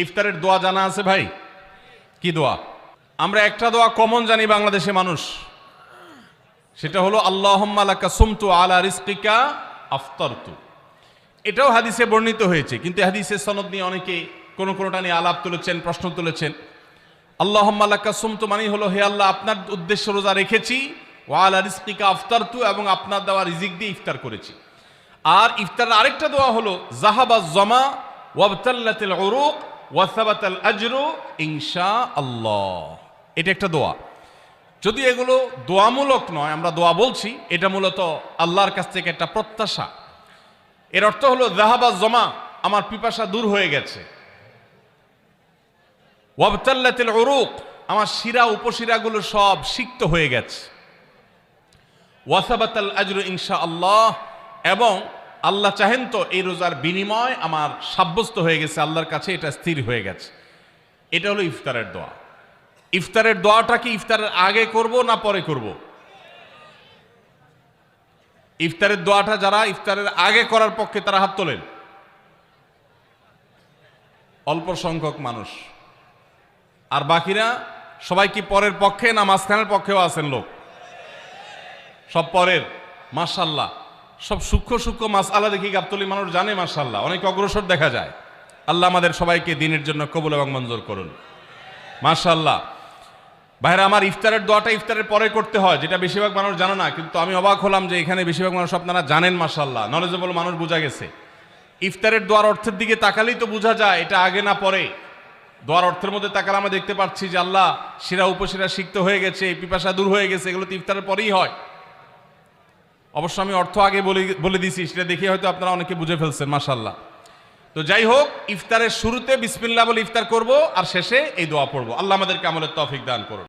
ইফতারের দোয়া জানা আছে ভাই? কি দোয়া? আমরা একটা দোয়া কমন জানি বাংলাদেশে মানুষ, সেটা হলো আল্লাহুম্মা লাকা সুমতু আলা রিজকিকা আফতারতু। এটাও হাদিসে বর্ণিত হয়েছে, কিন্তু হাদিসের সনদ নিয়ে অনেকে কোনোটা নিয়ে আলাপ তুলেছেন, প্রশ্ন তুলেছেন। আল্লাহুম্মা লাকা সুমতু মানে হলো, হে আল্লাহ, আপনার উদ্দেশ্যে রোজা রেখেছি, ওয়া আলা রিজকিকা আফতারতু, এবং আপনার দেওয়া রিজিক দিয়ে ইফতার করেছি। আর ইফতারের আরেকটা দোয়া হলো যাহাবাজ জামা ওয়াবতাল্লাতিল উরুক ওয়া সাবাতাল আজরু ইনশাআল্লাহ। এটা একটা দোয়া। যদি এগুলো দোয়ামূলক নয়, আমরা দোয়া বলছি, এটা মূলত আল্লাহর কাছ থেকে একটা প্রত্যাশা। এর অর্থ হলো যাহাবাজ জামা, আমার পিপাসা দূর হয়ে গেছে। ওয়াবতাল্লাতিল উরুক, আমার শিরা উপশিরাগুলো সব সিক্ত হয়ে গেছে। ওয়া সাবাতাল আজরু ইনশাআল্লাহ, এবং আল্লাহ চাহেন তো এই রোজার বিনিময় আমার সাব্যস্ত হয়ে গেছে আল্লাহর কাছে, এটা স্থির হয়ে গেছে। এটা হলো ইফতারের দোয়া। ইফতারের দোয়াটা কি ইফতারের আগে করব না পরে করব? ইফতারের দোয়াটা যারা ইফতারের আগে করার পক্ষে তারা হাত তোলেন। অল্প সংখ্যক মানুষ। আর বাকিরা সবাই কি পরের পক্ষে না মাঝখানের পক্ষেও আছেন লোক? সব পরের। মাশাআল্লাহ, সব সূক্ষ্ম সূক্ষ্ম মাসআলা দেখি গাবতলী মানুষ জানে, মাশাআল্লাহ, অনেক অগ্রসর দেখা যায়। আল্লাহ আমাদের সবাইকে দ্বীনের জন্য কবুল এবং মঞ্জুর করুন, মাশাআল্লাহ। ভাইরা আমার, ইফতারের দোয়াটা ইফতারের পরে করতে হয়, যেটা বেশিরভাগ মানুষ জানে না, কিন্তু আমি অবাক হলাম যে এখানে বেশিরভাগ মানুষ আপনারা জানেন, মাশাআল্লাহ, নলেজেবল মানুষ, বোঝা গেছে। ইফতারের দোয়ার অর্থের দিকে তাকালেই তো বোঝা যায় এটা আগে না পরে। দোয়ার অর্থের মধ্যে তাকালে আমরা দেখতে পাচ্ছি যে আল্লাহ শিরা উপশিরা সিক্ত হয়ে গেছে, পিপাসা দূর হয়ে গেছে, এগুলো তো ইফতারের পরেই হয়। অবশ্য আমি অর্থ আগে বলে দিছি, সেটা দেখে হয়তো আপনারা অনেকে বুঝে ফেলছেন, মাশাআল্লাহ। তো যাই হোক, ইফতারের শুরুতে বিসমিল্লাহ বলে ইফতার করব, আর শেষে এই দোয়া পড়বো। আল্লাহ আমাদেরকে আমলের তৌফিক দান করুন।